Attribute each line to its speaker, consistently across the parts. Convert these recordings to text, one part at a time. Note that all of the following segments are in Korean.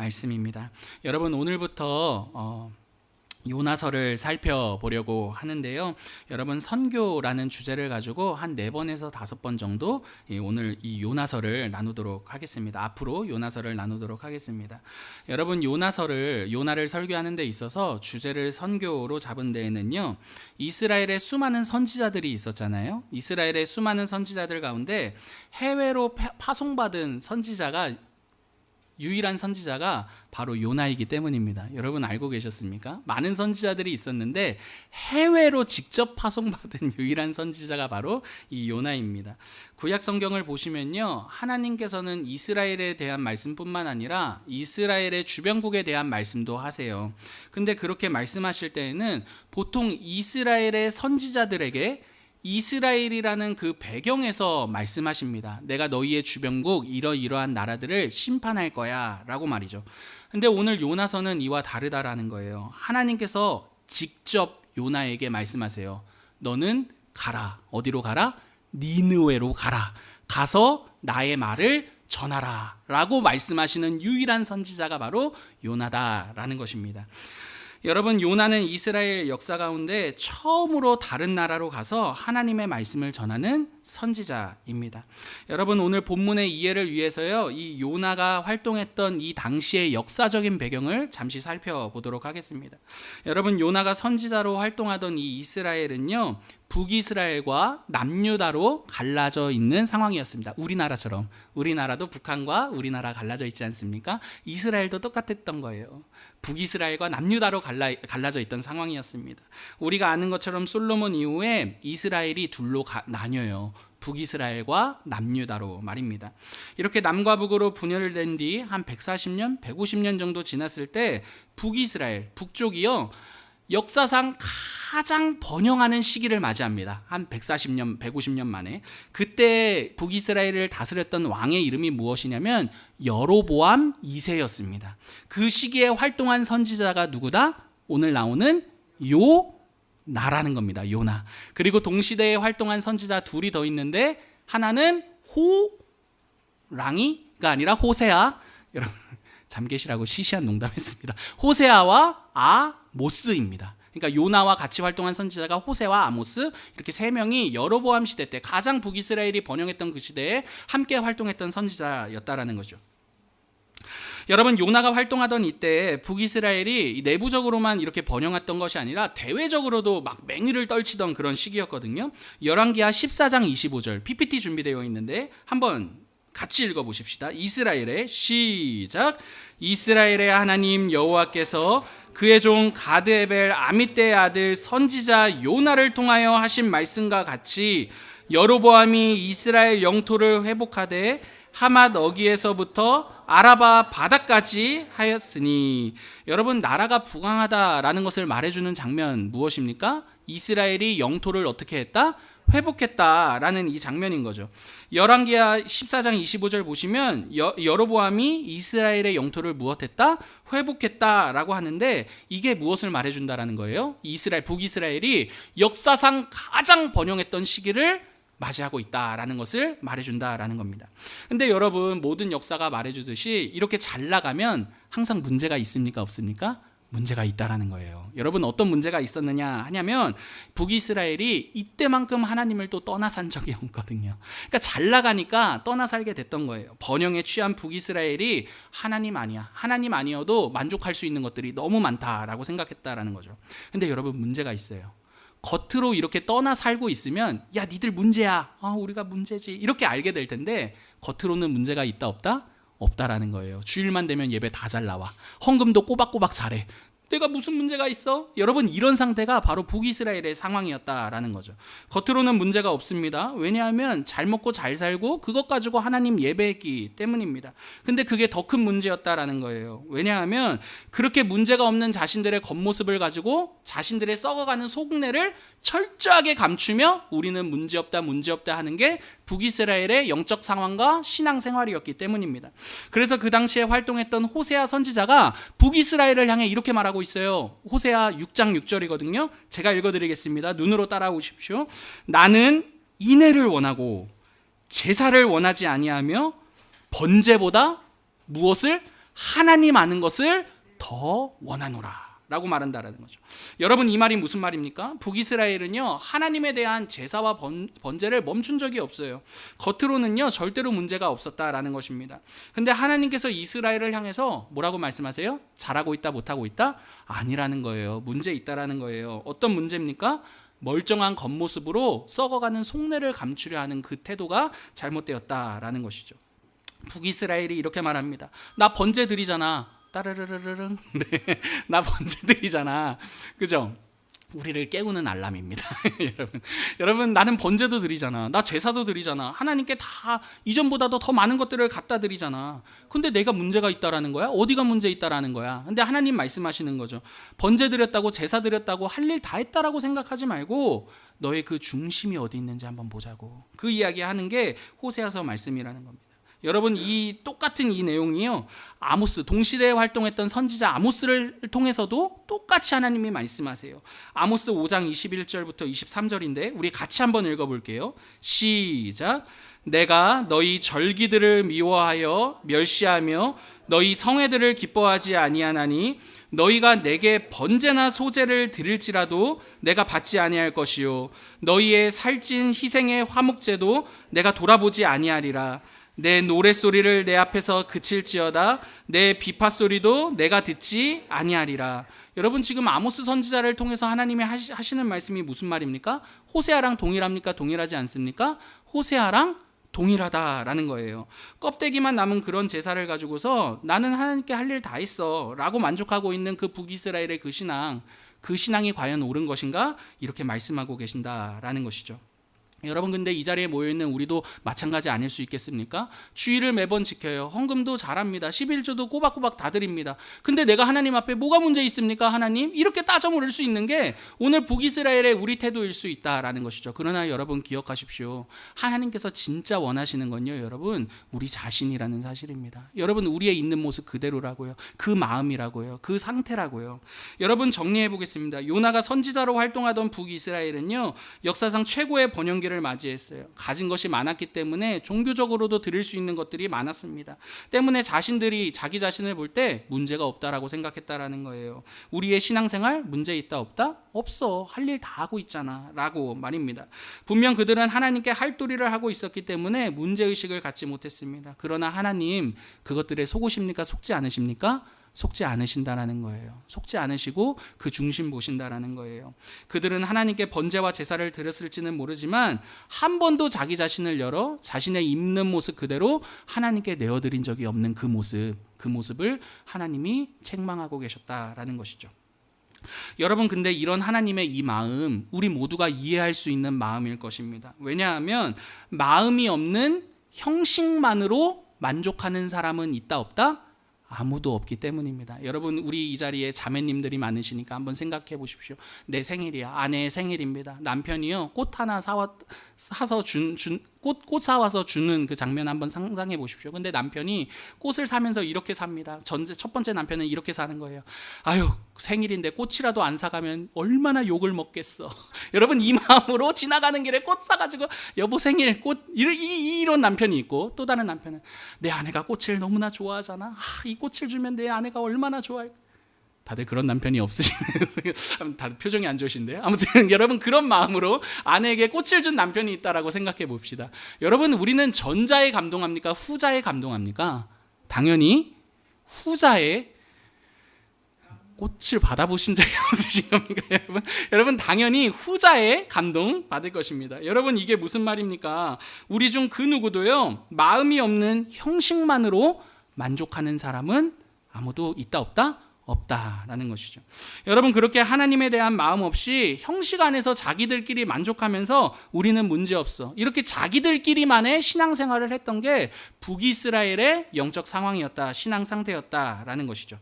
Speaker 1: 말씀입니다. 여러분 오늘부터 요나서를 살펴보려고 하는데요. 여러분 선교라는 주제를 가지고 한 4번에서 5번 정도 오늘 이 요나서를 나누도록 하겠습니다. 앞으로 요나서를 나누도록 하겠습니다. 여러분 요나를 설교하는 데 있어서 주제를 선교로 잡은 데에는요. 이스라엘의 수많은 선지자들이 있었잖아요. 이스라엘의 수많은 선지자들 가운데 해외로 파송받은 유일한 선지자가 바로 요나이기 때문입니다. 여러분 알고 계셨습니까? 많은 선지자들이 있었는데 해외로 직접 파송받은 유일한 선지자가 바로 이 요나입니다. 구약 성경을 보시면요, 하나님께서는 이스라엘에 대한 말씀뿐만 아니라 이스라엘의 주변국에 대한 말씀도 하세요. 근데 그렇게 말씀하실 때에는 보통 이스라엘의 선지자들에게 이스라엘이라는 그 배경에서 말씀하십니다. 내가 너희의 주변국 이러이러한 나라들을 심판할 거야 라고 말이죠. 근데 오늘 요나서는 이와 다르다라는 거예요. 하나님께서 직접 요나에게 말씀하세요. 너는 가라. 어디로 가라? 니느웨로 가라. 가서 나의 말을 전하라 라고 말씀하시는 유일한 선지자가 바로 요나다라는 것입니다. 여러분 요나는 이스라엘 역사 가운데 처음으로 다른 나라로 가서 하나님의 말씀을 전하는 선지자입니다. 여러분 오늘 본문의 이해를 위해서요, 이 요나가 활동했던 이 당시의 역사적인 배경을 잠시 살펴보도록 하겠습니다. 여러분 요나가 선지자로 활동하던 이 이스라엘은요, 북이스라엘과 남유다로 갈라져 있는 상황이었습니다. 우리나라처럼. 우리나라도 북한과 우리나라 갈라져 있지 않습니까? 이스라엘도 똑같았던 거예요. 북이스라엘과 남유다로 갈라져 있던 상황이었습니다. 우리가 아는 것처럼 솔로몬 이후에 이스라엘이 둘로 나뉘어요. 북이스라엘과 남유다로 말입니다. 이렇게 남과 북으로 분열된 뒤 한 140년, 150년 정도 지났을 때 북이스라엘, 북쪽이요, 역사상 가장 번영하는 시기를 맞이합니다. 한 140년, 150년 만에. 그때 북이스라엘을 다스렸던 왕의 이름이 무엇이냐면 여로보암 2세였습니다. 그 시기에 활동한 선지자가 누구다? 오늘 나오는 요나라는 겁니다. 요나. 그리고 동시대에 활동한 선지자 둘이 더 있는데 하나는 호랑이가 아니라 호세아. 여러분 잠 계시라고 시시한 농담했습니다. 호세아와 아모스입니다. 그러니까 요나와 같이 활동한 선지자가 호세와 아모스, 이렇게 3명이 여로보암 시대 때 가장 북이스라엘이 번영했던 그 시대에 함께 활동했던 선지자였다라는 거죠. 여러분 요나가 활동하던 이때 북이스라엘이 내부적으로만 이렇게 번영했던 것이 아니라 대외적으로도 막 맹위를 떨치던 그런 시기였거든요. 열왕기하 14장 25절 PPT 준비되어 있는데 한번 같이 읽어보십시다. 이스라엘의 시작. 이스라엘의 하나님 여호와께서 그의 종 가드에벨 아미떼의 아들 선지자 요나를 통하여 하신 말씀과 같이 여로보암이 이스라엘 영토를 회복하되 하맛 어기에서부터 아라바 바다까지 하였으니. 여러분 나라가 부강하다라는 것을 말해주는 장면 무엇입니까? 이스라엘이 영토를 어떻게 했다? 회복했다라는 이 장면인 거죠. 열왕기하 14장 25절 보시면 여로보암이 이스라엘의 영토를 무엇했다? 회복했다라고 하는데 이게 무엇을 말해준다라는 거예요? 북이스라엘이 역사상 가장 번영했던 시기를 맞이하고 있다라는 것을 말해준다라는 겁니다. 근데 여러분 모든 역사가 말해주듯이 이렇게 잘 나가면 항상 문제가 있습니까? 없습니까? 문제가 있다라는 거예요. 여러분 어떤 문제가 있었느냐 하냐면 북이스라엘이 이때만큼 하나님을 또 떠나 산 적이 없거든요. 그러니까 잘 나가니까 떠나 살게 됐던 거예요. 번영에 취한 북이스라엘이 하나님 아니야. 하나님 아니어도 만족할 수 있는 것들이 너무 많다라고 생각했다라는 거죠. 근데 여러분 문제가 있어요. 겉으로 이렇게 떠나 살고 있으면 야 니들 문제야. 우리가 문제지. 이렇게 알게 될 텐데 겉으로는 문제가 있다 없다? 없다라는 거예요. 주일만 되면 예배 다 잘 나와. 헌금도 꼬박꼬박 잘해. 내가 무슨 문제가 있어? 여러분 이런 상태가 바로 북이스라엘의 상황이었다라는 거죠. 겉으로는 문제가 없습니다. 왜냐하면 잘 먹고 잘 살고 그것 가지고 하나님 예배했기 때문입니다. 근데 그게 더 큰 문제였다라는 거예요. 왜냐하면 그렇게 문제가 없는 자신들의 겉모습을 가지고 자신들의 썩어가는 속내를 철저하게 감추며 우리는 문제없다 하는 게 북이스라엘의 영적 상황과 신앙생활이었기 때문입니다. 그래서 그 당시에 활동했던 호세아 선지자가 북이스라엘을 향해 이렇게 말하고 있어요. 호세아 6장 6절이거든요. 제가 읽어드리겠습니다. 눈으로 따라오십시오. 나는 인애를 원하고 제사를 원하지 아니하며 번제보다 무엇을 하나님 아는 것을 더 원하노라 라고 말한다라는 거죠. 여러분, 이 말이 무슨 말입니까? 북이스라엘은요, 하나님에 대한 제사와 번제를 멈춘 적이 없어요. 겉으로는요 절대로 문제가 없었다라는 것입니다. 근데 하나님께서 이스라엘을 향해서 뭐라고 말씀하세요? 잘하고 있다, 못하고 있다? 아니라는 거예요. 문제 있다라는 거예요. 어떤 문제입니까? 멀쩡한 겉모습으로 썩어가는 속내를 감추려 하는 그 태도가 잘못되었다라는 것이죠. 북이스라엘이 이렇게 말합니다. 나 번제 드리잖아. 따르르르릉. 네, 나 번제 드리잖아. 그죠? 우리를 깨우는 알람입니다. 여러분 나는 번제도 드리잖아. 나 제사도 드리잖아. 하나님께 다 이전보다도 더 많은 것들을 갖다 드리잖아. 근데 내가 문제가 있다라는 거야? 어디가 문제 있다라는 거야? 근데 하나님 말씀하시는 거죠. 번제 드렸다고, 제사 드렸다고, 할 일 다 했다라고 생각하지 말고 너의 그 중심이 어디 있는지 한번 보자고. 그 이야기 하는 게 호세아서 말씀이라는 겁니다. 여러분, 이 똑같은 이 내용이요, 아모스, 동시대에 활동했던 선지자 아모스를 통해서도 똑같이 하나님이 말씀하세요. 아모스 5장 21절부터 23절인데 우리 같이 한번 읽어볼게요. 시작. 내가 너희 절기들을 미워하여 멸시하며 너희 성회들을 기뻐하지 아니하나니 너희가 내게 번제나 소제를 드릴지라도 내가 받지 아니할 것이요 너희의 살찐 희생의 화목제도 내가 돌아보지 아니하리라. 내 노랫소리를 내 앞에서 그칠지어다 내 비파소리도 내가 듣지 아니하리라. 여러분, 지금 아모스 선지자를 통해서 하나님이 하시는 말씀이 무슨 말입니까? 호세아랑 동일합니까? 동일하지 않습니까? 호세아랑 동일하다라는 거예요. 껍데기만 남은 그런 제사를 가지고서 나는 하나님께 할 일 다 했어 라고 만족하고 있는 그 북이스라엘의 그 신앙이 과연 옳은 것인가? 이렇게 말씀하고 계신다라는 것이죠. 여러분, 근데 이 자리에 모여있는 우리도 마찬가지 아닐 수 있겠습니까? 주일을 매번 지켜요. 헌금도 잘합니다. 11조도 꼬박꼬박 다 드립니다. 근데 내가 하나님 앞에 뭐가 문제 있습니까? 하나님? 이렇게 따져 물을 수 있는 게 오늘 북이스라엘의 우리 태도일 수 있다라는 것이죠. 그러나 여러분 기억하십시오. 하나님께서 진짜 원하시는 건요, 여러분, 우리 자신이라는 사실입니다. 여러분, 우리의 있는 모습 그대로라고요. 그 마음이라고요. 그 상태라고요. 여러분, 정리해 보겠습니다. 요나가 선지자로 활동하던 북이스라엘은요, 역사상 최고의 번영기를 맞이했어요. 가진 것이 많았기 때문에 종교적으로도 드릴 수 있는 것들이 많았습니다. 때문에 자신들이 자기 자신을 볼 때 문제가 없다라고 생각했다라는 거예요. 우리의 신앙생활 문제 있다 없다? 없어. 할 일 다 하고 있잖아 라고 말입니다. 분명 그들은 하나님께 할 도리를 하고 있었기 때문에 문제의식을 갖지 못했습니다. 그러나 하나님 그것들에 속으십니까? 속지 않으십니까? 속지 않으신다라는 거예요. 속지 않으시고 그 중심 보신다라는 거예요. 그들은 하나님께 번제와 제사를 드렸을지는 모르지만 한 번도 자기 자신을 열어 자신의 있는 모습 그대로 하나님께 내어드린 적이 없는 그 모습을 하나님이 책망하고 계셨다라는 것이죠. 여러분, 근데 이런 하나님의 이 마음, 우리 모두가 이해할 수 있는 마음일 것입니다. 왜냐하면 마음이 없는 형식만으로 만족하는 사람은 있다 없다? 아무도 없기 때문입니다. 여러분, 우리 이 자리에 자매님들이 많으시니까 한번 생각해 보십시오. 내 생일이야. 아내의 생일입니다. 남편이요, 꽃 하나 사서 꽃 사와서 주는 그 장면 한번 상상해 보십시오. 근데 남편이 꽃을 사면서 이렇게 삽니다. 첫 번째 남편은 이렇게 사는 거예요. 아유, 생일인데 꽃이라도 안 사가면 얼마나 욕을 먹겠어. 여러분, 이 마음으로 지나가는 길에 꽃 사가지고 여보 생일 꽃, 이런 남편이 있고, 또 다른 남편은 내 아내가 꽃을 너무나 좋아하잖아. 이 꽃을 주면 내 아내가 얼마나 좋아할까. 다들 그런 남편이 없으시네요. 다들 표정이 안 좋으신데요. 아무튼 여러분, 그런 마음으로 아내에게 꽃을 준 남편이 있다라고 생각해 봅시다. 여러분, 우리는 전자에 감동합니까? 후자에 감동합니까? 당연히 후자에. 꽃을 받아보신 적이 없으신 겁니까, 여러분? 여러분, 당연히 후자에 감동 받을 것입니다. 여러분, 이게 무슨 말입니까? 우리 중 그 누구도요, 마음이 없는 형식만으로 만족하는 사람은 아무도 있다 없다? 없다라는 것이죠. 여러분, 그렇게 하나님에 대한 마음 없이 형식 안에서 자기들끼리 만족하면서 우리는 문제없어, 이렇게 자기들끼리만의 신앙생활을 했던 게 북이스라엘의 영적 상황이었다, 신앙 상태였다라는 것이죠.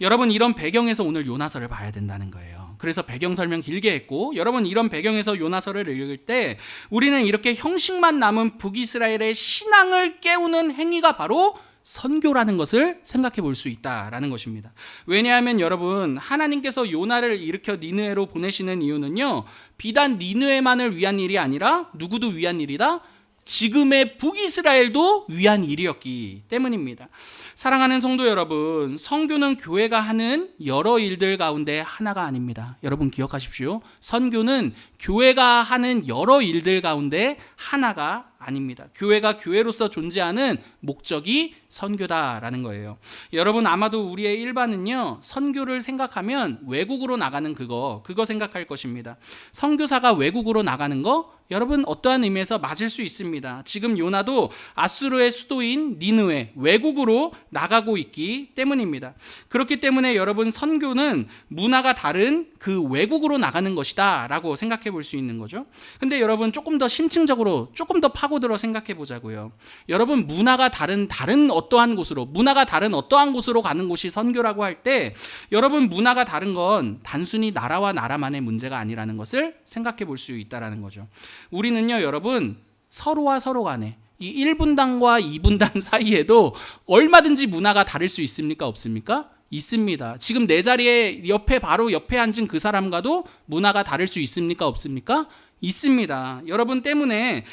Speaker 1: 여러분, 이런 배경에서 오늘 요나서를 봐야 된다는 거예요. 그래서 배경 설명 길게 했고, 여러분, 이런 배경에서 요나서를 읽을 때 우리는 이렇게 형식만 남은 북이스라엘의 신앙을 깨우는 행위가 바로 선교라는 것을 생각해 볼 수 있다라는 것입니다. 왜냐하면 여러분, 하나님께서 요나를 일으켜 니느웨로 보내시는 이유는요, 비단 니느웨만을 위한 일이 아니라 누구도 위한 일이다? 지금의 북이스라엘도 위한 일이었기 때문입니다. 사랑하는 성도 여러분, 선교는 교회가 하는 여러 일들 가운데 하나가 아닙니다. 여러분 기억하십시오. 선교는 교회가 하는 여러 일들 가운데 하나가 아닙니다. 교회가 교회로서 존재하는 목적이 선교다라는 거예요. 여러분 아마도 우리의 일반은요, 선교를 생각하면 외국으로 나가는 그거 생각할 것입니다. 선교사가 외국으로 나가는 거 여러분 어떠한 의미에서 맞을 수 있습니다. 지금 요나도 아수르의 수도인 니느웨 외국으로 나가고 있기 때문입니다. 그렇기 때문에 여러분 선교는 문화가 다른 그 외국으로 나가는 것이다 라고 생각해 볼 수 있는 거죠. 근데 여러분 조금 더 심층적으로 조금 더 파고들어 생각해 보자고요. 여러분 문화가 다른 어떠한 곳으로 가는 곳이 선교라고 할 때 여러분 문화가 다른 건 단순히 나라와 나라만의 문제가 아니라는 것을 생각해 볼 수 있다라는 거죠. 우리는요 여러분 서로와 서로 간에 이 1분단과 2분단 사이에도 얼마든지 문화가 다를 수 있습니까? 없습니까? 있습니다. 지금 내 자리에 바로 옆에 앉은 그 사람과도 문화가 다를 수 있습니까? 없습니까? 있습니다. 여러분 때문에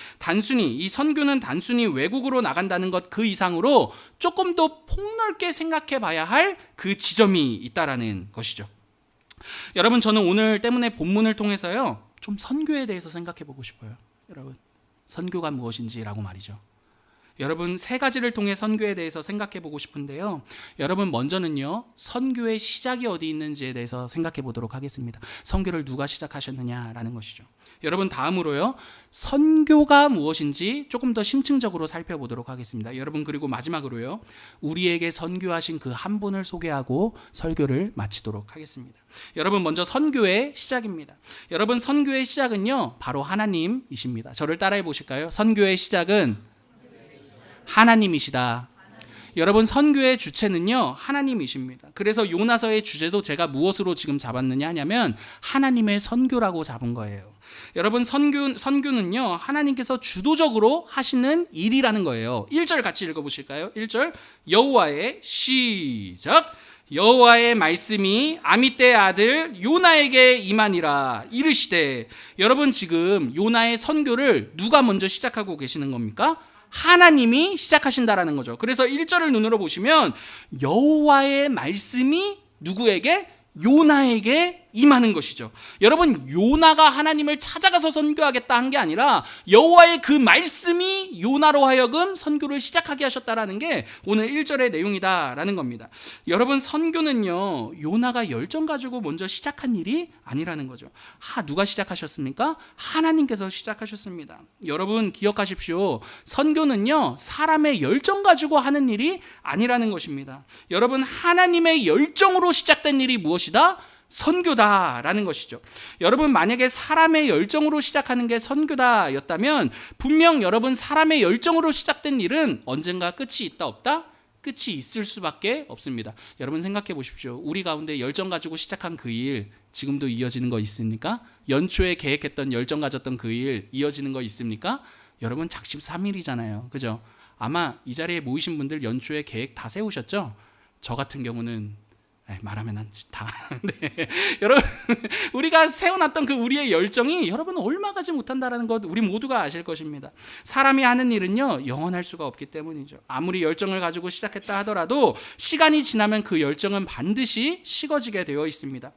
Speaker 1: 이 선교는 단순히 외국으로 나간다는 것 그 이상으로 조금 더 폭넓게 생각해 봐야 할 그 지점이 있다라는 것이죠. 여러분 저는 오늘 때문에 본문을 통해서요 좀 선교에 대해서 생각해 보고 싶어요. 여러분 선교가 무엇인지라고 말이죠. 여러분 세 가지를 통해 선교에 대해서 생각해 보고 싶은데요. 여러분 먼저는요 선교의 시작이 어디 있는지에 대해서 생각해 보도록 하겠습니다. 선교를 누가 시작하셨느냐라는 것이죠. 여러분 다음으로요 선교가 무엇인지 조금 더 심층적으로 살펴보도록 하겠습니다. 여러분 그리고 마지막으로요 우리에게 선교하신 그 한 분을 소개하고 설교를 마치도록 하겠습니다. 여러분 먼저 선교의 시작입니다. 여러분 선교의 시작은요 바로 하나님이십니다. 저를 따라해 보실까요? 선교의 시작은 하나님이시다. 여러분 선교의 주체는요 하나님이십니다. 그래서 요나서의 주제도 제가 무엇으로 지금 잡았느냐 하냐면 하나님의 선교라고 잡은 거예요. 여러분 선교는요 하나님께서 주도적으로 하시는 일이라는 거예요. 1절 같이 읽어보실까요? 1절 여호와의 시작 여호와의 말씀이 아미떼의 아들 요나에게 임하니라 이르시되. 여러분 지금 요나의 선교를 누가 먼저 시작하고 계시는 겁니까? 하나님이 시작하신다라는 거죠. 그래서 1절을 눈으로 보시면 여호와의 말씀이 누구에게? 요나에게 임하는 것이죠. 여러분 요나가 하나님을 찾아가서 선교하겠다 한 게 아니라 여호와의 그 말씀이 요나로 하여금 선교를 시작하게 하셨다라는 게 오늘 1절의 내용이다라는 겁니다. 여러분 선교는요 요나가 열정 가지고 먼저 시작한 일이 아니라는 거죠. 누가 시작하셨습니까? 하나님께서 시작하셨습니다. 여러분 기억하십시오. 선교는요 사람의 열정 가지고 하는 일이 아니라는 것입니다. 여러분 하나님의 열정으로 시작된 일이 무엇이다? 선교다라는 것이죠. 여러분 만약에 사람의 열정으로 시작하는 게 선교다였다면 분명 여러분 사람의 열정으로 시작된 일은 언젠가 끝이 있다 없다? 끝이 있을 수밖에 없습니다. 여러분 생각해 보십시오. 우리 가운데 열정 가지고 시작한 그 일 지금도 이어지는 거 있습니까? 연초에 계획했던 열정 가졌던 그 일 이어지는 거 있습니까? 여러분 작심 3일이잖아요. 그죠? 아마 이 자리에 모이신 분들 연초에 계획 다 세우셨죠? 저 같은 경우는 말하면 다. 네. 여러분 우리가 세워놨던 그 우리의 열정이 여러분 얼마 가지 못한다는 것 우리 모두가 아실 것입니다. 사람이 하는 일은요 영원할 수가 없기 때문이죠. 아무리 열정을 가지고 시작했다 하더라도 시간이 지나면 그 열정은 반드시 식어지게 되어 있습니다.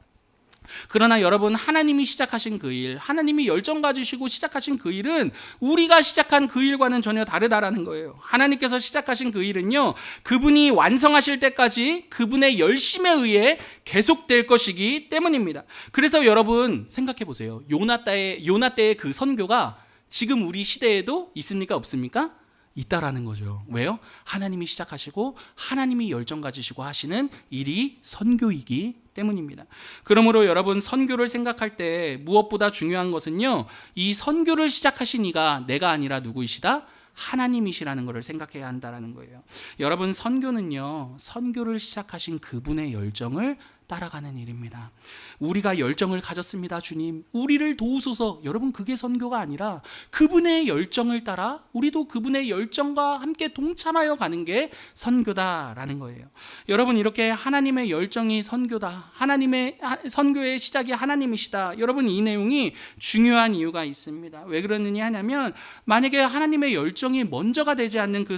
Speaker 1: 그러나 여러분 하나님이 시작하신 그 일, 하나님이 열정 가지시고 시작하신 그 일은 우리가 시작한 그 일과는 전혀 다르다라는 거예요. 하나님께서 시작하신 그 일은요 그분이 완성하실 때까지 그분의 열심에 의해 계속될 것이기 때문입니다. 그래서 여러분 생각해 보세요. 요나 때의 그 선교가 지금 우리 시대에도 있습니까? 없습니까? 있다라는 거죠. 왜요? 하나님이 시작하시고 하나님이 열정 가지시고 하시는 일이 선교이기 때문입니다. 그러므로 여러분 선교를 생각할 때 무엇보다 중요한 것은요 이 선교를 시작하신 이가 내가 아니라 누구이시다? 하나님이시라는 것을 생각해야 한다는 거예요. 여러분 선교는요 선교를 시작하신 그분의 열정을 따라가는 일입니다. 우리가 열정을 가졌습니다. 주님, 우리를 도우소서. 여러분, 그게 선교가 아니라 그분의 열정을 따라 우리도 그분의 열정과 함께 동참하여 가는 게 선교다라는 거예요. 여러분, 이렇게 하나님의 열정이 선교다, 하나님의 선교의 시작이 하나님이시다. 여러분, 이 내용이 중요한 이유가 있습니다. 왜 그러느냐 하냐면, 만약에 하나님의 열정이 먼저가 되지 않는 그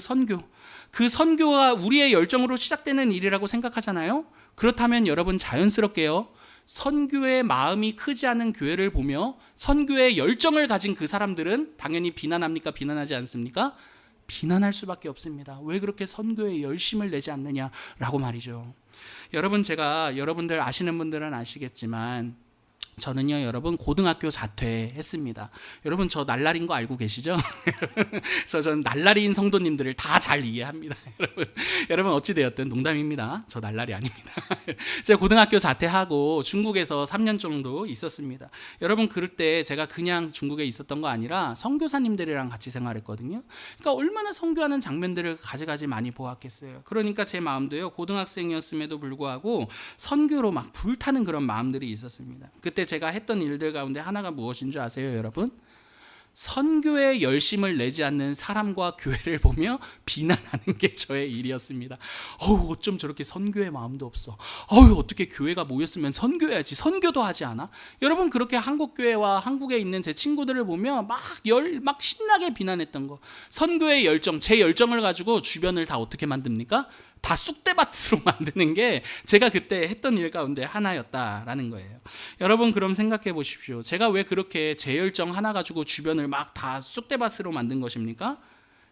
Speaker 1: 선교가 우리의 열정으로 시작되는 일이라고 생각하잖아요. 그렇다면 여러분, 자연스럽게요, 선교의 마음이 크지 않은 교회를 보며 선교의 열정을 가진 그 사람들은 당연히 비난합니까? 비난하지 않습니까? 비난할 수밖에 없습니다. 왜 그렇게 선교에 열심을 내지 않느냐라고 말이죠. 여러분, 제가 여러분들 아시는 분들은 아시겠지만 저는요, 여러분, 고등학교 자퇴했습니다. 여러분, 저 날라리인 거 알고 계시죠? 그래서 저는 날라리인 성도님들을 다 잘 이해합니다. 여러분 어찌 되었든 농담입니다. 저 날라리 아닙니다. 제가 고등학교 자퇴하고 중국에서 3년 정도 있었습니다. 여러분, 그럴 때 제가 그냥 중국에 있었던 거 아니라 선교사님들이랑 같이 생활했거든요. 그러니까 얼마나 선교하는 장면들을 가지가지 많이 보았겠어요. 그러니까 제 마음도요, 고등학생이었음에도 불구하고 선교로 막 불타는 그런 마음들이 있었습니다. 그때 제가 했던 일들 가운데 하나가 무엇인 줄 아세요, 여러분? 선교에 열심을 내지 않는 사람과 교회를 보며 비난하는 게 저의 일이었습니다. 어쩜 저렇게 선교의 마음도 없어. 어떻게 교회가 모였으면 선교해야지. 선교도 하지 않아? 여러분, 그렇게 한국 교회와 한국에 있는 제 친구들을 보며 막 신나게 비난했던 거. 선교의 열정, 제 열정을 가지고 주변을 다 어떻게 만듭니까? 다 쑥대밭으로 만드는 게 제가 그때 했던 일 가운데 하나였다라는 거예요. 여러분, 그럼 생각해 보십시오. 제가 왜 그렇게 제 열정 하나 가지고 주변을 막 다 쑥대밭으로 만든 것입니까?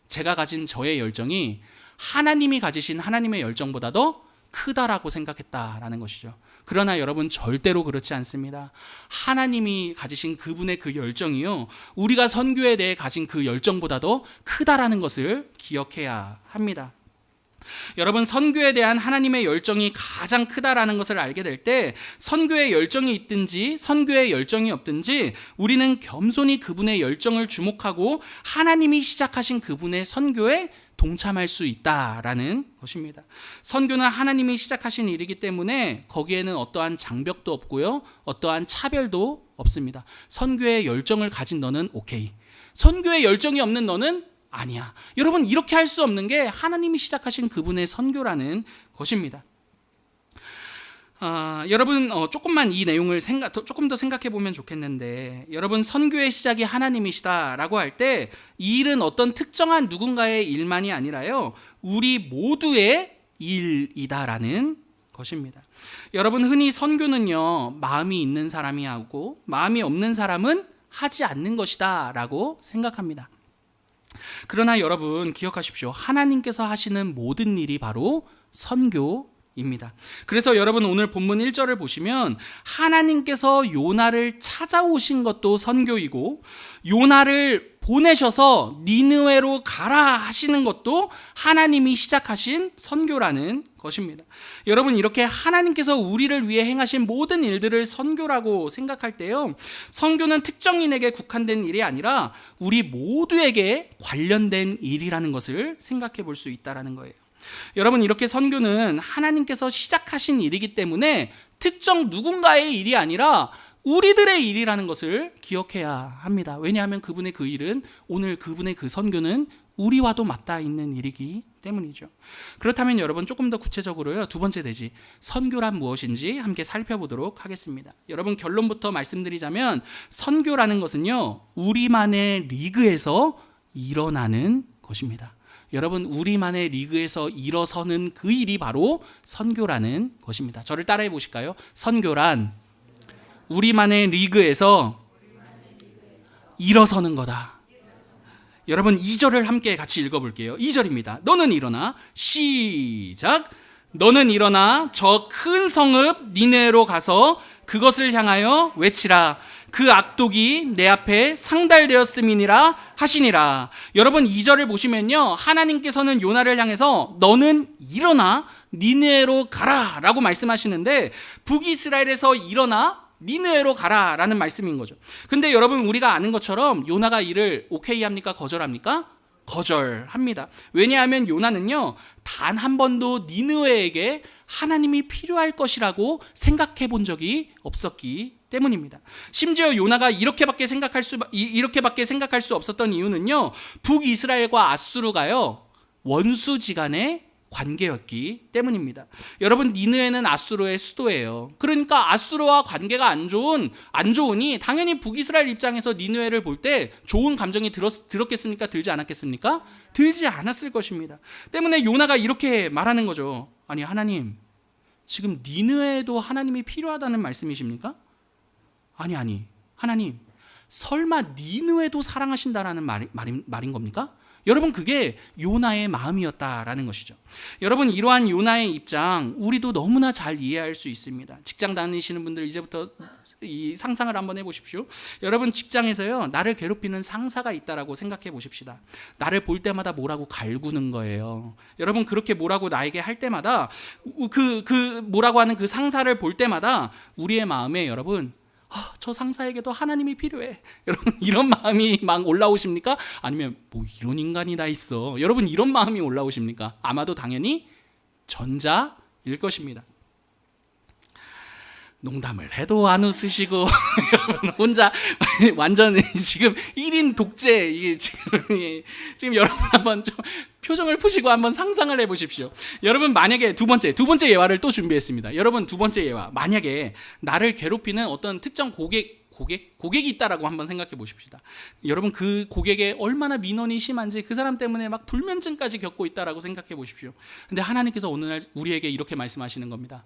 Speaker 1: 제가 가진 저의 열정이 하나님이 가지신 하나님의 열정보다도 크다라고 생각했다라는 것이죠. 그러나 여러분, 절대로 그렇지 않습니다. 하나님이 가지신 그분의 그 열정이요, 우리가 선교에 대해 가진 그 열정보다도 크다라는 것을 기억해야 합니다. 여러분, 선교에 대한 하나님의 열정이 가장 크다라는 것을 알게 될 때 선교의 열정이 있든지 선교의 열정이 없든지 우리는 겸손히 그분의 열정을 주목하고 하나님이 시작하신 그분의 선교에 동참할 수 있다라는 것입니다. 선교는 하나님이 시작하신 일이기 때문에 거기에는 어떠한 장벽도 없고요, 어떠한 차별도 없습니다. 선교의 열정을 가진 너는 오케이, 선교의 열정이 없는 너는 아니야. 여러분, 이렇게 할 수 없는 게 하나님이 시작하신 그분의 선교라는 것입니다. 여러분, 조금만 이 내용을 조금 더 생각해 보면 좋겠는데, 여러분, 선교의 시작이 하나님이시다라고 할 때 이 일은 어떤 특정한 누군가의 일만이 아니라요, 우리 모두의 일이다라는 것입니다. 여러분, 흔히 선교는요, 마음이 있는 사람이 하고 마음이 없는 사람은 하지 않는 것이다라고 생각합니다. 그러나 여러분, 기억하십시오. 하나님께서 하시는 모든 일이 바로 선교입니다. 그래서 여러분, 오늘 본문 1절을 보시면 하나님께서 요나를 찾아오신 것도 선교이고, 요나를 보내셔서 니느웨로 가라 하시는 것도 하나님이 시작하신 선교라는 것입니다. 여러분, 이렇게 하나님께서 우리를 위해 행하신 모든 일들을 선교라고 생각할 때요, 선교는 특정인에게 국한된 일이 아니라 우리 모두에게 관련된 일이라는 것을 생각해 볼 수 있다는 거예요. 여러분, 이렇게 선교는 하나님께서 시작하신 일이기 때문에 특정 누군가의 일이 아니라 우리들의 일이라는 것을 기억해야 합니다. 왜냐하면 그분의 그 일은, 오늘 그분의 그 선교는 우리와도 맞닿아 있는 일이기 때문이죠. 그렇다면 여러분, 조금 더 구체적으로요, 두 번째 대지, 선교란 무엇인지 함께 살펴보도록 하겠습니다. 여러분, 결론부터 말씀드리자면 선교라는 것은요, 우리만의 리그에서 일어나는 것입니다. 여러분, 우리만의 리그에서 일어서는 그 일이 바로 선교라는 것입니다. 저를 따라해 보실까요? 선교란 우리만의 리그에서 일어서는 거다. 여러분, 2절을 함께 같이 읽어볼게요. 2절입니다. 너는 일어나, 시작. 너는 일어나 저 큰 성읍 니느웨로 가서 그것을 향하여 외치라. 그 악독이 내 앞에 상달되었음이니라 하시니라. 여러분, 2절을 보시면요, 하나님께서는 요나를 향해서 너는 일어나 니느웨로 가라 라고 말씀하시는데, 북이스라엘에서 일어나 니느웨로 가라라는 말씀인 거죠. 근데 여러분, 우리가 아는 것처럼 요나가 이를 오케이 합니까? 거절합니까? 거절합니다. 왜냐하면 요나는요, 단 한 번도 니느웨에게 하나님이 필요할 것이라고 생각해 본 적이 없었기 때문입니다. 심지어 요나가 이렇게밖에 생각할 수 없었던 이유는요, 북이스라엘과 아수르가요, 원수지간의 관계였기 때문입니다. 여러분, 니느웨는 아수르의 수도예요. 그러니까 아수르와 관계가 안 좋으니 당연히 북이스라엘 입장에서 니느웨를 볼 때 좋은 감정이 들었겠습니까? 들지 않았겠습니까? 들지 않았을 것입니다. 때문에 요나가 이렇게 말하는 거죠. 아니, 하나님, 지금 니느웨에도 하나님이 필요하다는 말씀이십니까? 아니, 하나님, 설마 니느웨도 사랑하신다라는 말인 겁니까? 여러분, 그게 요나의 마음이었다라는 것이죠. 여러분, 이러한 요나의 입장 우리도 너무나 잘 이해할 수 있습니다. 직장 다니시는 분들 이제부터 이 상상을 한번 해보십시오. 여러분, 직장에서요, 나를 괴롭히는 상사가 있다라고 생각해 보십시다. 나를 볼 때마다 뭐라고 갈구는 거예요. 여러분, 그렇게 뭐라고 나에게 할 때마다 뭐라고 하는 그 상사를 볼 때마다 우리의 마음에, 여러분, 저 상사에게도 하나님이 필요해. 여러분, 이런 마음이 막 올라오십니까? 아니면 뭐 이런 인간이 다 있어. 여러분, 이런 마음이 올라오십니까? 아마도 당연히 전자일 것입니다. 농담을 해도 안 웃으시고 혼자 완전 지금 1인 독재. 이게 지금 여러분 한번 좀 표정을 푸시고 한번 상상을 해보십시오. 여러분, 만약에 두 번째 예화를 또 준비했습니다. 여러분, 두 번째 예화, 만약에 나를 괴롭히는 어떤 특정 고객이 있다라고 한번 생각해 보십시다. 여러분, 그 고객의 얼마나 민원이 심한지, 그 사람 때문에 막 불면증까지 겪고 있다라고 생각해 보십시오. 근데 하나님께서 어느 날 우리에게 이렇게 말씀하시는 겁니다.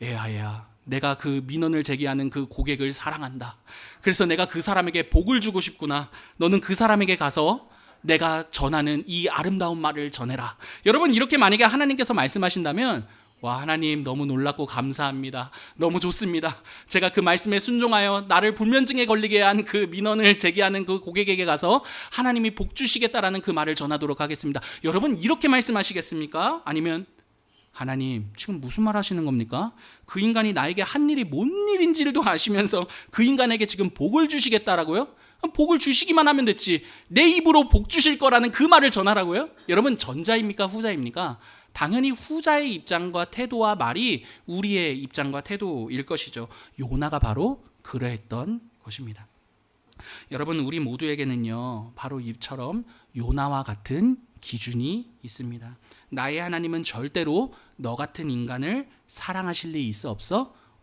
Speaker 1: 얘야, 내가 그 민원을 제기하는 그 고객을 사랑한다. 그래서 내가 그 사람에게 복을 주고 싶구나. 너는 그 사람에게 가서 내가 전하는 이 아름다운 말을 전해라. 여러분, 이렇게 만약에 하나님께서 말씀하신다면, 와, 하나님 너무 놀랍고 감사합니다. 너무 좋습니다. 제가 그 말씀에 순종하여 나를 불면증에 걸리게 한 그 민원을 제기하는 그 고객에게 가서 하나님이 복 주시겠다라는 그 말을 전하도록 하겠습니다. 여러분, 이렇게 말씀하시겠습니까? 아니면, 하나님, 지금 무슨 말 하시는 겁니까? 그 인간이 나에게 한 일이 뭔 일인지도 아시면서 그 인간에게 지금 복을 주시겠다라고요? 복을 주시기만 하면 됐지. 내 입으로 복 주실 거라는 그 말을 전하라고요? 여러분, 전자입니까? 후자입니까? 당연히 후자의 입장과 태도와 말이 우리의 입장과 태도일 것이죠. 요나가 바로 그러했던 것입니다. 여러분, 우리 모두에게는요, 바로 이처럼 요나와 같은 기준이 있습니다. 나의 하나님은 절대로 너 같은 인간을 사랑하실 리 있어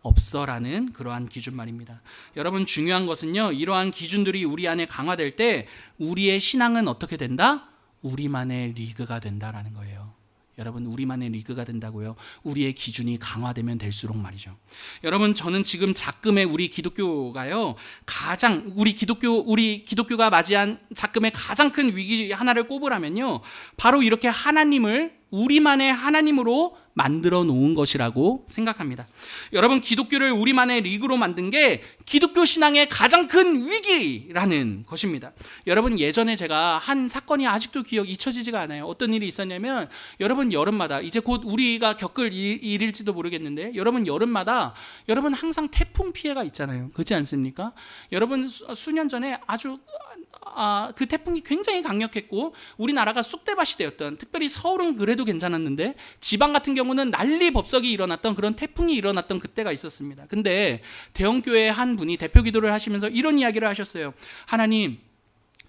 Speaker 1: 없어라는 그러한 기준 말입니다. 여러분, 중요한 것은요, 이러한 기준들이 우리 안에 강화될 때 우리의 신앙은 어떻게 된다? 우리만의 리그가 된다라는 거예요. 여러분, 우리만의 리그가 된다고요. 우리의 기준이 강화되면 될수록 말이죠. 여러분, 저는 지금 작금의 우리 기독교가요, 우리 기독교가 맞이한 작금의 가장 큰 위기 하나를 꼽으라면요, 바로 이렇게 하나님을 우리만의 하나님으로 만들어 놓은 것이라고 생각합니다. 여러분, 기독교를 우리만의 리그로 만든 게 기독교 신앙의 가장 큰 위기라는 것입니다. 여러분, 예전에 제가 한 사건이 아직도 잊혀지지가 않아요. 어떤 일이 있었냐면, 여러분, 여름마다 이제 곧 우리가 겪을 일일지도 모르겠는데, 여러분, 여름마다 여러분 항상 태풍 피해가 있잖아요. 그렇지 않습니까? 여러분, 수년 전에 아주 그 태풍이 굉장히 강력했고 우리나라가 쑥대밭이 되었던, 특별히 서울은 그래도 괜찮았는데 지방 같은 경우는 난리법석이 일어났던 그런 태풍이 일어났던 그때가 있었습니다. 근데 대형교회 한 분이 대표 기도를 하시면서 이런 이야기를 하셨어요. 하나님,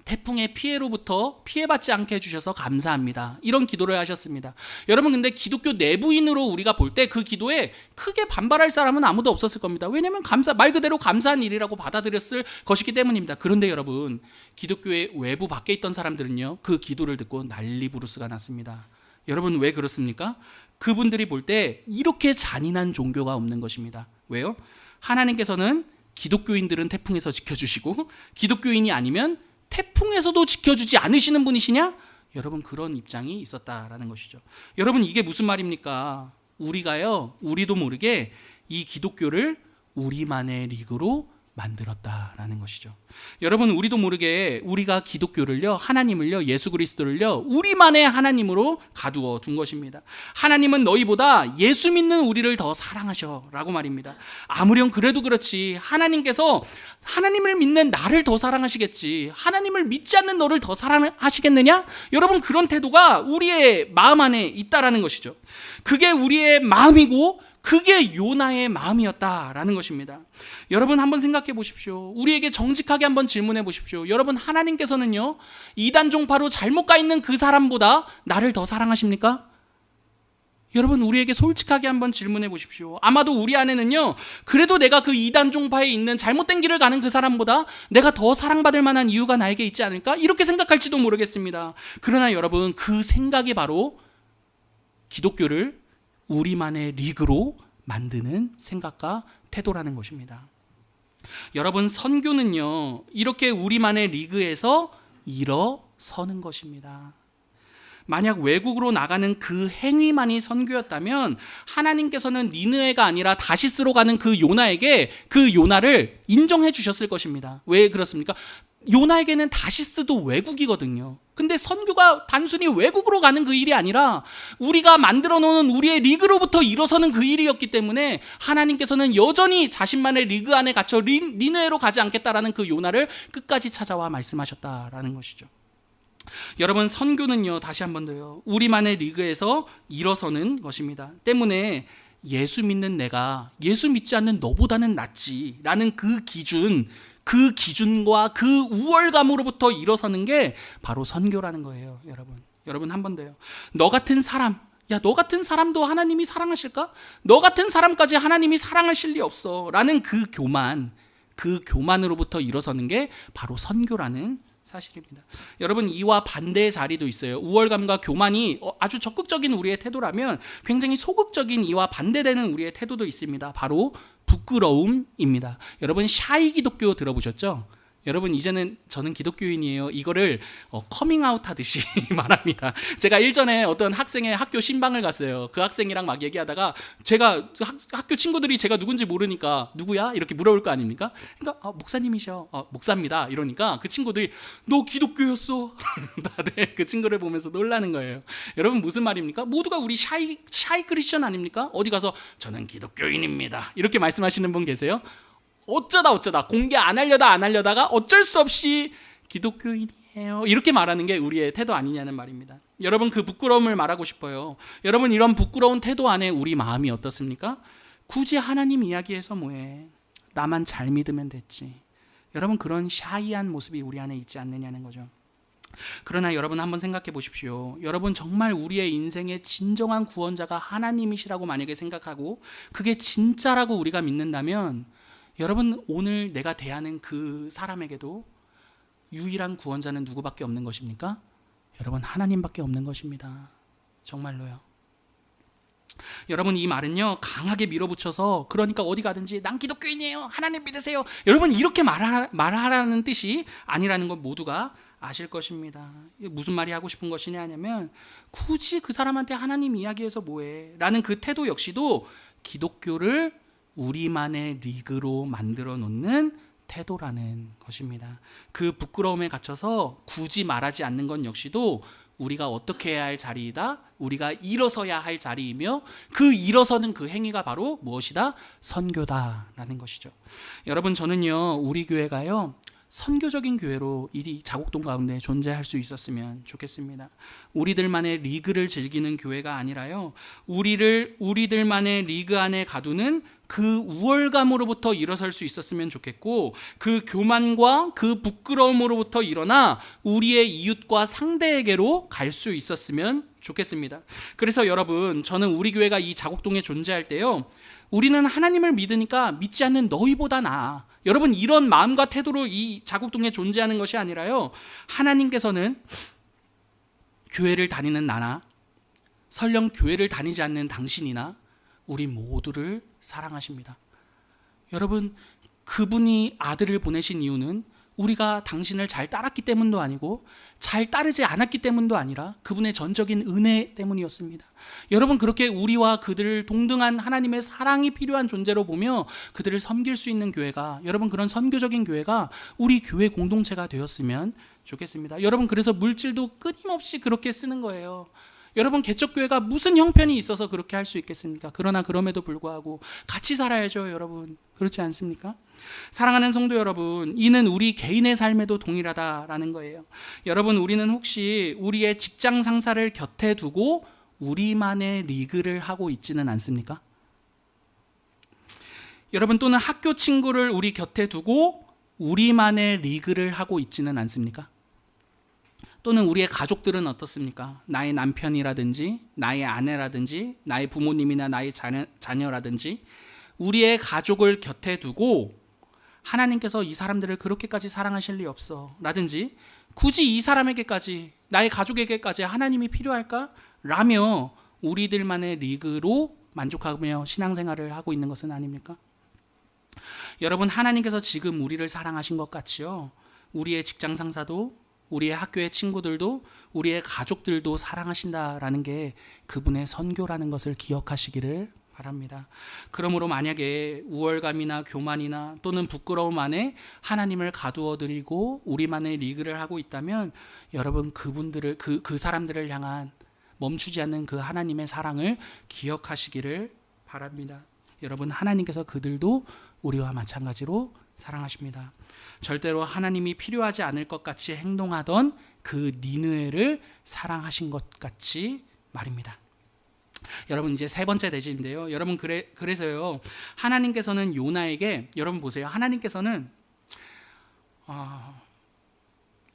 Speaker 1: 태풍의 피해로부터 피해받지 않게 해주셔서 감사합니다. 이런 기도를 하셨습니다. 여러분, 근데 기독교 내부인으로 우리가 볼 때 그 기도에 크게 반발할 사람은 아무도 없었을 겁니다. 왜냐하면 말 그대로 감사한 일이라고 받아들였을 것이기 때문입니다. 그런데 여러분, 기독교의 외부 밖에 있던 사람들은요, 그 기도를 듣고 난리 부르스가 났습니다. 여러분, 왜 그렇습니까? 그분들이 볼 때 이렇게 잔인한 종교가 없는 것입니다. 왜요? 하나님께서는 기독교인들은 태풍에서 지켜주시고 기독교인이 아니면 태풍에서도 지켜주지 않으시는 분이시냐? 여러분, 그런 입장이 있었다라는 것이죠. 여러분, 이게 무슨 말입니까? 우리도 모르게 이 기독교를 우리만의 리그로 만들었다라는 것이죠. 여러분, 우리도 모르게 우리가 기독교를요, 하나님을요, 예수 그리스도를요, 우리만의 하나님으로 가두어 둔 것입니다. 하나님은 너희보다 예수 믿는 우리를 더 사랑하셔라고 말입니다. 아무렴 그래도 그렇지, 하나님께서 하나님을 믿는 나를 더 사랑하시겠지, 하나님을 믿지 않는 너를 더 사랑하시겠느냐? 여러분, 그런 태도가 우리의 마음 안에 있다라는 것이죠. 그게 우리의 마음이고 그게 요나의 마음이었다라는 것입니다. 여러분, 한번 생각해 보십시오. 우리에게 정직하게 한번 질문해 보십시오. 여러분, 하나님께서는요, 이단 종파로 잘못 가 있는 그 사람보다 나를 더 사랑하십니까? 여러분, 우리에게 솔직하게 한번 질문해 보십시오. 아마도 우리 안에는요, 그래도 내가 그 이단 종파에 있는 잘못된 길을 가는 그 사람보다 내가 더 사랑받을 만한 이유가 나에게 있지 않을까? 이렇게 생각할지도 모르겠습니다. 그러나 여러분, 그 생각이 바로 기독교를 우리만의 리그로 만드는 생각과 태도라는 것입니다. 여러분, 선교는요, 이렇게 우리만의 리그에서 일어서는 것입니다. 만약 외국으로 나가는 그 행위만이 선교였다면 하나님께서는 니느웨가 아니라 다시스로 가는 그 요나에게 그 요나를 인정해 주셨을 것입니다. 왜 그렇습니까? 요나에게는 다시스도 외국이거든요. 근데 선교가 단순히 외국으로 가는 그 일이 아니라 우리가 만들어 놓은 우리의 리그로부터 일어서는 그 일이었기 때문에 하나님께서는 여전히 자신만의 리그 안에 갇혀 니느웨로 가지 않겠다라는 그 요나를 끝까지 찾아와 말씀하셨다라는 것이죠. 여러분, 선교는요, 다시 한 번 더요, 우리만의 리그에서 일어서는 것입니다. 때문에 예수 믿는 내가 예수 믿지 않는 너보다는 낫지라는 그 기준과 그 우월감으로부터 일어서는 게 바로 선교라는 거예요. 여러분, 한 번 더요. 너 같은 사람, 너 같은 사람도 하나님이 사랑하실까? 너 같은 사람까지 하나님이 사랑하실 리 없어 라는 그 교만으로부터 일어서는 게 바로 선교라는 사실입니다. 여러분, 이와 반대의 자리도 있어요. 우월감과 교만이 아주 적극적인 우리의 태도라면 굉장히 소극적인 이와 반대되는 우리의 태도도 있습니다. 바로 부끄러움입니다. 여러분, 샤이 기독교 들어보셨죠? 여러분, 이제는 저는 기독교인이에요, 이거를 커밍아웃 하듯이 말합니다. 제가 일전에 어떤 학생의 학교 신방을 갔어요. 그 학생이랑 막 얘기하다가 제가 학교 친구들이 제가 누군지 모르니까 누구야? 이렇게 물어볼 거 아닙니까? 그러니까 목사님이셔. 무사입니다. 이러니까 그 친구들이 너 기독교였어? 다들 그 친구를 보면서 놀라는 거예요. 여러분, 무슨 말입니까? 모두가 우리 샤이 크리스천 아닙니까? 어디 가서 저는 기독교인입니다 이렇게 말씀하시는 분 계세요? 어쩌다 공개 안 하려다가 어쩔 수 없이 기독교인이에요 이렇게 말하는 게 우리의 태도 아니냐는 말입니다. 여러분, 그 부끄러움을 말하고 싶어요. 여러분, 이런 부끄러운 태도 안에 우리 마음이 어떻습니까? 굳이 하나님 이야기해서 뭐해, 나만 잘 믿으면 됐지. 여러분, 그런 샤이한 모습이 우리 안에 있지 않느냐는 거죠. 그러나 여러분, 한번 생각해 보십시오. 여러분, 정말 우리의 인생의 진정한 구원자가 하나님이시라고 만약에 생각하고 그게 진짜라고 우리가 믿는다면 여러분, 오늘 내가 대하는 그 사람에게도 유일한 구원자는 누구밖에 없는 것입니까? 여러분, 하나님밖에 없는 것입니다. 정말로요. 여러분, 이 말은요, 강하게 밀어붙여서 그러니까 어디 가든지 난 기독교인이에요, 하나님 믿으세요, 여러분 이렇게 말하라는 뜻이 아니라는 걸 모두가 아실 것입니다. 무슨 말이 하고 싶은 것이냐 하냐면, 굳이 그 사람한테 하나님 이야기해서 뭐해 라는 그 태도 역시도 기독교를 우리만의 리그로 만들어 놓는 태도라는 것입니다. 그 부끄러움에 갇혀서 굳이 말하지 않는 건 역시도 우리가 어떻게 해야 할 자리이다, 우리가 일어서야 할 자리이며 그 일어서는 그 행위가 바로 무엇이다? 선교다라는 것이죠. 여러분, 저는요, 우리 교회가요, 선교적인 교회로 이 자곡동 가운데 존재할 수 있었으면 좋겠습니다. 우리들만의 리그를 즐기는 교회가 아니라요, 우리들만의 리그 안에 가두는 그 우월감으로부터 일어설 수 있었으면 좋겠고, 그 교만과 그 부끄러움으로부터 일어나 우리의 이웃과 상대에게로 갈 수 있었으면 좋겠습니다. 그래서 여러분, 저는 우리 교회가 이 자곡동에 존재할 때요, 우리는 하나님을 믿으니까 믿지 않는 너희보다 나아, 여러분, 이런 마음과 태도로 이 자곡동에 존재하는 것이 아니라요, 하나님께서는 교회를 다니는 나나 설령 교회를 다니지 않는 당신이나 우리 모두를 사랑하십니다. 여러분, 그분이 아들을 보내신 이유는 우리가 당신을 잘 따랐기 때문도 아니고 잘 따르지 않았기 때문도 아니라 그분의 전적인 은혜 때문이었습니다. 여러분, 그렇게 우리와 그들을 동등한 하나님의 사랑이 필요한 존재로 보며 그들을 섬길 수 있는 교회가, 여러분, 그런 선교적인 교회가 우리 교회 공동체가 되었으면 좋겠습니다. 여러분, 그래서 물질도 끊임없이 그렇게 쓰는 거예요. 여러분, 개척교회가 무슨 형편이 있어서 그렇게 할 수 있겠습니까? 그러나 그럼에도 불구하고 같이 살아야죠, 여러분. 그렇지 않습니까? 사랑하는 성도 여러분, 이는 우리 개인의 삶에도 동일하다라는 거예요. 여러분, 우리는 혹시 우리의 직장 상사를 곁에 두고 우리만의 리그를 하고 있지는 않습니까? 여러분, 또는 학교 친구를 우리 곁에 두고 우리만의 리그를 하고 있지는 않습니까? 또는 우리의 가족들은 어떻습니까? 나의 남편이라든지 나의 아내라든지 나의 부모님이나 나의 자녀라든지 우리의 가족을 곁에 두고 하나님께서 이 사람들을 그렇게까지 사랑하실 리 없어 라든지 굳이 이 사람에게까지, 나의 가족에게까지 하나님이 필요할까? 라며 우리들만의 리그로 만족하며 신앙생활을 하고 있는 것은 아닙니까? 여러분, 하나님께서 지금 우리를 사랑하신 것 같이요, 우리의 직장 상사도, 우리의 학교의 친구들도, 우리의 가족들도 사랑하신다라는 게 그분의 선교라는 것을 기억하시기를 바랍니다. 그러므로 만약에 우월감이나 교만이나 또는 부끄러움 안에 하나님을 가두어 드리고 우리만의 리그를 하고 있다면 여러분, 그분들을 그 사람들을 향한 멈추지 않는 그 하나님의 사랑을 기억하시기를 바랍니다. 여러분, 하나님께서 그들도 우리와 마찬가지로 사랑하십니다. 절대로 하나님이 필요하지 않을 것 같이 행동하던 그 니느웨를 사랑하신 것 같이 말입니다. 여러분, 이제 세 번째 대지인데요. 여러분, 그래서요, 하나님께서는 요나에게, 여러분 보세요, 하나님께서는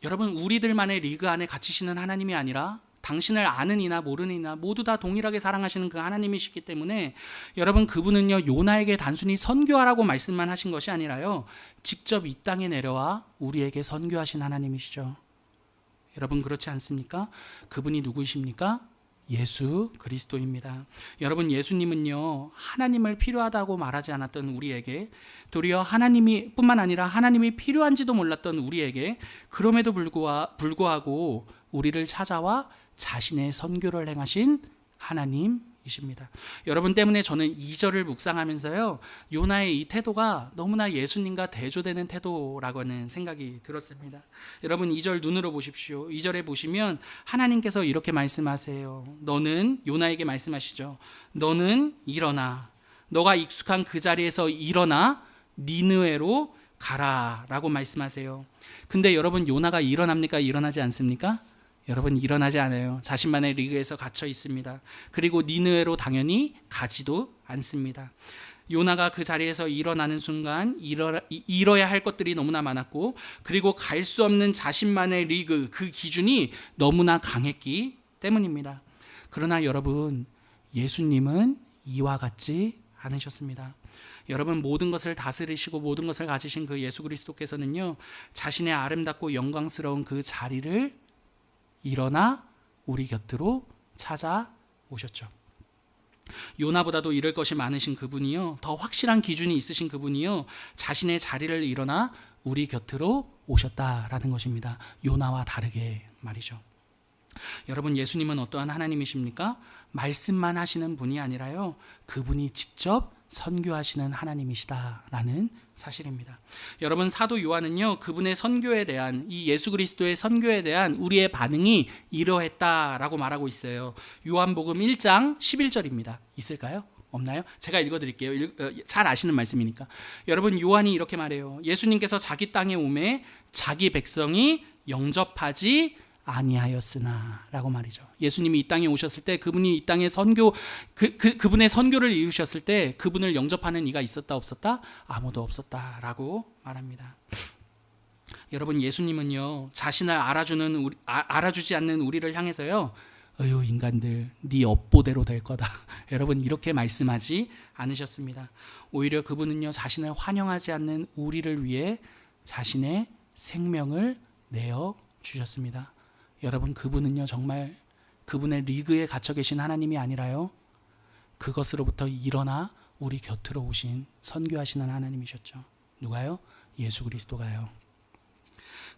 Speaker 1: 여러분, 우리들만의 리그 안에 갇히시는 하나님이 아니라 당신을 아는 이나 모르는 이나 모두 다 동일하게 사랑하시는 그 하나님이시기 때문에 여러분, 그분은요, 요나에게 단순히 선교하라고 말씀만 하신 것이 아니라요, 직접 이 땅에 내려와 우리에게 선교하신 하나님이시죠. 여러분, 그렇지 않습니까? 그분이 누구이십니까? 예수 그리스도입니다. 여러분, 예수님은요, 하나님을 필요하다고 말하지 않았던 우리에게, 도리어 하나님이 뿐만 아니라 하나님이 필요한지도 몰랐던 우리에게 그럼에도 불구하고 우리를 찾아와 자신의 선교를 행하신 하나님이십니다. 여러분 때문에 저는 2절을 묵상하면서요, 요나의 이 태도가 너무나 예수님과 대조되는 태도라고는 생각이 들었습니다. 여러분, 2절 눈으로 보십시오. 2절에 보시면 하나님께서 이렇게 말씀하세요. 너는, 요나에게 말씀하시죠. 너는 일어나, 너가 익숙한 그 자리에서 일어나 니느웨로 가라 라고 말씀하세요. 근데 여러분, 요나가 일어납니까? 일어나지 않습니까? 여러분, 일어나지 않아요. 자신만의 리그에서 갇혀 있습니다. 그리고 니느웨로 당연히 가지도 않습니다. 요나가 그 자리에서 일어나는 순간 이뤄야 할 것들이 너무나 많았고, 그리고 갈 수 없는 자신만의 리그, 그 기준이 너무나 강했기 때문입니다. 그러나 여러분, 예수님은 이와 같지 않으셨습니다. 여러분, 모든 것을 다스리시고 모든 것을 가지신 그 예수 그리스도께서는요, 자신의 아름답고 영광스러운 그 자리를 일어나 우리 곁으로 찾아오셨죠. 요나보다도 이럴 것이 많으신 그분이요, 더 확실한 기준이 있으신 그분이요, 자신의 자리를 일어나 우리 곁으로 오셨다라는 것입니다. 요나와 다르게 말이죠. 여러분, 예수님은 어떠한 하나님이십니까? 말씀만 하시는 분이 아니라요, 그분이 직접 선교하시는 하나님이시다라는 사실입니다. 여러분, 사도 요한은요, 그분의 선교에 대한, 이 예수 그리스도의 선교에 대한 우리의 반응이 이러했다라고 말하고 있어요. 요한복음 1장 11절입니다. 있을까요? 없나요? 제가 읽어드릴게요. 잘 아시는 말씀이니까. 여러분, 요한이 이렇게 말해요. 예수님께서 자기 땅에 오매 자기 백성이 영접하지 아니하였으나 라고 말이죠. 예수님이 이 땅에 오셨을 때, 그분이 이 땅에 그분의 선교를 이루셨을 때 그분을 영접하는 이가 있었다 없었다? 아무도 없었다라고 말합니다. 여러분, 예수님은요, 자신을 알아주지 않는 우리를 향해서요, 어휴 인간들, 네 업보대로 될 거다 여러분, 이렇게 말씀하지 않으셨습니다. 오히려 그분은요, 자신을 환영하지 않는 우리를 위해 자신의 생명을 내어 주셨습니다. 여러분, 그분은요, 정말 그분의 리그에 갇혀 계신 하나님이 아니라요, 그것으로부터 일어나 우리 곁으로 오신 선교하시는 하나님이셨죠. 누가요? 예수 그리스도가요.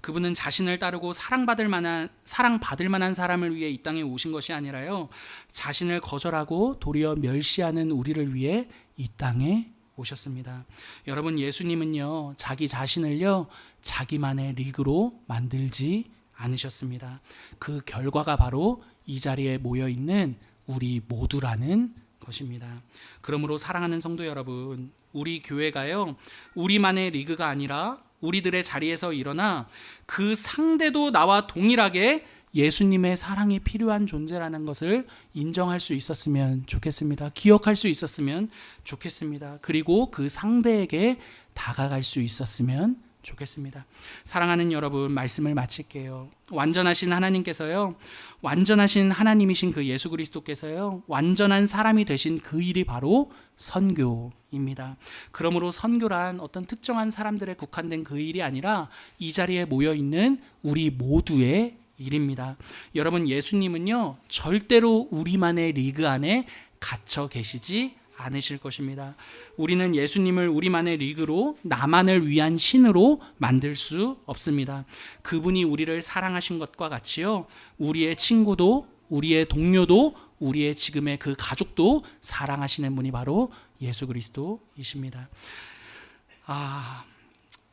Speaker 1: 그분은 자신을 따르고 사랑받을 만한 사람을 위해 이 땅에 오신 것이 아니라요, 자신을 거절하고 도리어 멸시하는 우리를 위해 이 땅에 오셨습니다. 여러분, 예수님은요, 자기 자신을요, 자기만의 리그로 만들지 않으셨습니다. 그 결과가 바로 이 자리에 모여 있는 우리 모두라는 것입니다. 그러므로 사랑하는 성도 여러분, 우리 교회가요, 우리만의 리그가 아니라 우리들의 자리에서 일어나 그 상대도 나와 동일하게 예수님의 사랑이 필요한 존재라는 것을 인정할 수 있었으면 좋겠습니다. 기억할 수 있었으면 좋겠습니다. 그리고 그 상대에게 다가갈 수 있었으면 좋겠습니다. 사랑하는 여러분, 말씀을 마칠게요. 완전하신 하나님께서요, 완전하신 하나님이신 그 예수 그리스도께서요, 완전한 사람이 되신 그 일이 바로 선교입니다. 그러므로 선교란 어떤 특정한 사람들에 국한된 그 일이 아니라 이 자리에 모여 있는 우리 모두의 일입니다. 여러분, 예수님은요, 절대로 우리만의 리그 안에 갇혀 계시지 않으실 것입니다. 우리는 예수님을 우리만의 리그로, 나만을 위한 신으로 만들 수 없습니다. 그분이 우리를 사랑하신 것과 같이요, 우리의 친구도, 우리의 동료도, 우리의 지금의 그 가족도 사랑하시는 분이 바로 예수 그리스도이십니다.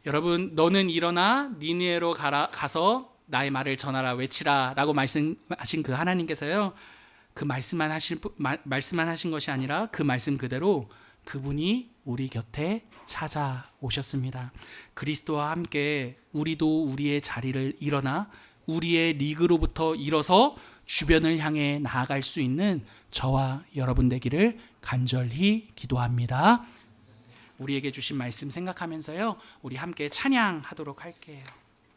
Speaker 1: 여러분, 너는 일어나 니느웨로 가서 나의 말을 전하라, 외치라 라고 말씀하신 그 하나님께서요, 그 말씀만 하신 것이 아니라 그 말씀 그대로 그분이 우리 곁에 찾아오셨습니다. 그리스도와 함께 우리도 우리의 자리를 일어나 우리의 리그로부터 일어서 주변을 향해 나아갈 수 있는 저와 여러분 되기를 간절히 기도합니다. 우리에게 주신 말씀 생각하면서요, 우리 함께 찬양하도록 할게요.